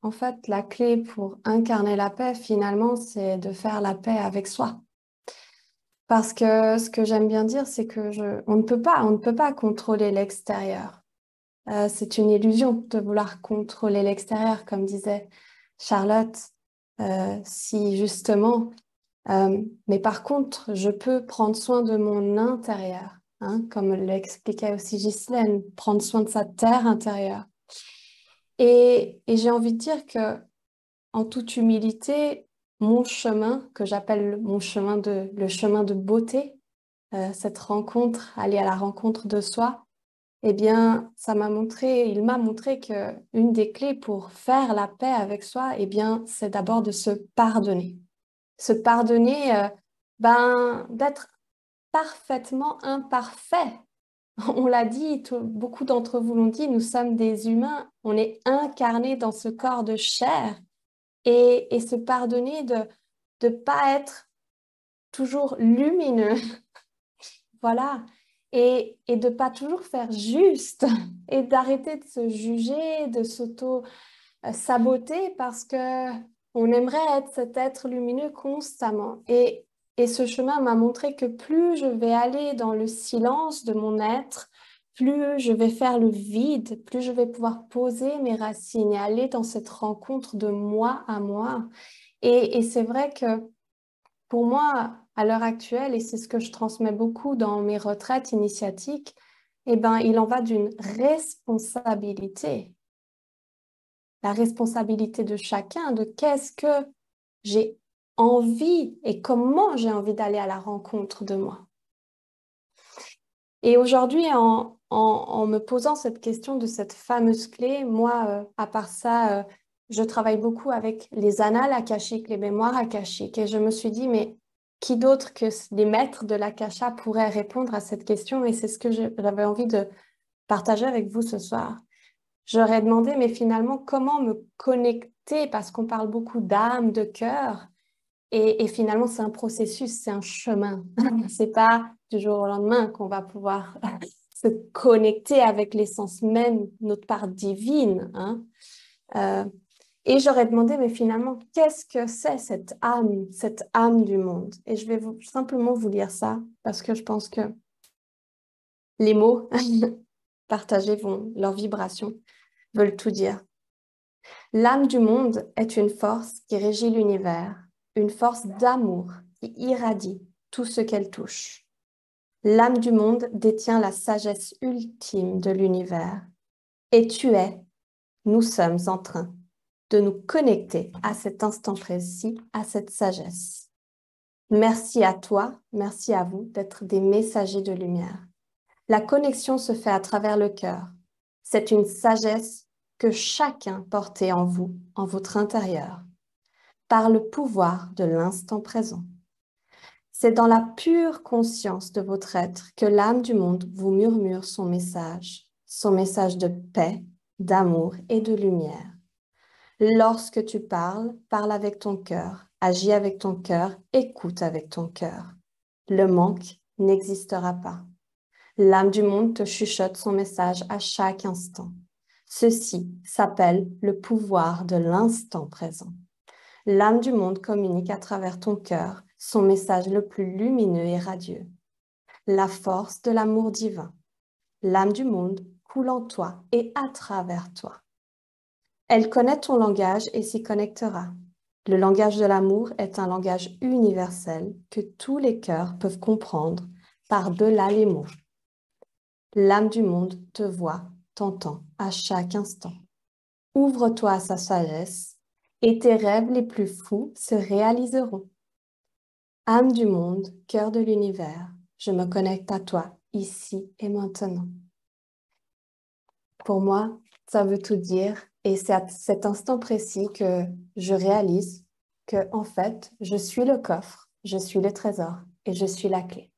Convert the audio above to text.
En fait, la clé pour incarner la paix, finalement, c'est de faire la paix avec soi. Parce que ce que j'aime bien dire, c'est que on ne peut pas contrôler l'extérieur. C'est une illusion de vouloir contrôler l'extérieur, comme disait Charlotte. Si justement, mais par contre, je peux prendre soin de mon intérieur, hein, comme l'expliquait aussi Ghislaine, prendre soin de sa terre intérieure. Et j'ai envie de dire que en toute humilité, mon chemin, que j'appelle le chemin de beauté, cette rencontre, aller à la rencontre de soi, eh bien, il m'a montré que une des clés pour faire la paix avec soi, eh bien, c'est d'abord de se pardonner. Se pardonner, d'être parfaitement imparfait. On l'a dit, beaucoup d'entre vous l'ont dit, nous sommes des humains, on est incarnés dans ce corps de chair et se pardonner de ne pas être toujours lumineux, voilà, et de pas toujours faire juste et d'arrêter de se juger, de s'auto-saboter parce que on aimerait être cet être lumineux constamment. Et ce chemin m'a montré que plus je vais aller dans le silence de mon être, plus je vais faire le vide, plus je vais pouvoir poser mes racines et aller dans cette rencontre de moi à moi. Et c'est vrai que pour moi, à l'heure actuelle, et c'est ce que je transmets beaucoup dans mes retraites initiatiques, eh ben, il en va d'une responsabilité. La responsabilité de chacun, de qu'est-ce que j'ai envie et comment j'ai envie d'aller à la rencontre de moi. Et aujourd'hui, en me posant cette question de cette fameuse clé, moi, à part ça, je travaille beaucoup avec les annales akashiques, les mémoires akashiques. Et je me suis dit, mais qui d'autre que les maîtres de l'akasha pourrait répondre à cette question? Et c'est ce que j'avais envie de partager avec vous ce soir. J'aurais demandé, mais finalement, comment me connecter? Parce qu'on parle beaucoup d'âme, de cœur. Et finalement, c'est un processus, c'est un chemin. C'est pas du jour au lendemain qu'on va pouvoir se connecter avec l'essence même, notre part divine, hein. Euh, et j'aurais demandé, mais finalement, qu'est-ce que c'est cette âme du monde? Et je vais simplement vous lire ça parce que je pense que les mots partagés leurs vibrations veulent tout dire. L'âme du monde est une force qui régit l'univers, une force d'amour qui irradie tout ce qu'elle touche. L'âme du monde détient la sagesse ultime de l'univers. Et nous sommes en train de nous connecter à cet instant précis, à cette sagesse. Merci à toi, merci à vous d'être des messagers de lumière. La connexion se fait à travers le cœur. C'est une sagesse que chacun portait en vous, en votre intérieur, par le pouvoir de l'instant présent. C'est dans la pure conscience de votre être que l'âme du monde vous murmure son message de paix, d'amour et de lumière. Lorsque tu parles, parle avec ton cœur, agis avec ton cœur, écoute avec ton cœur. Le manque n'existera pas. L'âme du monde te chuchote son message à chaque instant. Ceci s'appelle le pouvoir de l'instant présent. L'âme du monde communique à travers ton cœur son message le plus lumineux et radieux. La force de l'amour divin. L'âme du monde coule en toi et à travers toi. Elle connaît ton langage et s'y connectera. Le langage de l'amour est un langage universel que tous les cœurs peuvent comprendre par-delà les mots. L'âme du monde te voit, t'entend à chaque instant. Ouvre-toi à sa sagesse et tes rêves les plus fous se réaliseront. Âme du monde, cœur de l'univers, je me connecte à toi ici et maintenant. Pour moi, ça veut tout dire et c'est à cet instant précis que je réalise que, en fait, je suis le coffre, je suis le trésor et je suis la clé.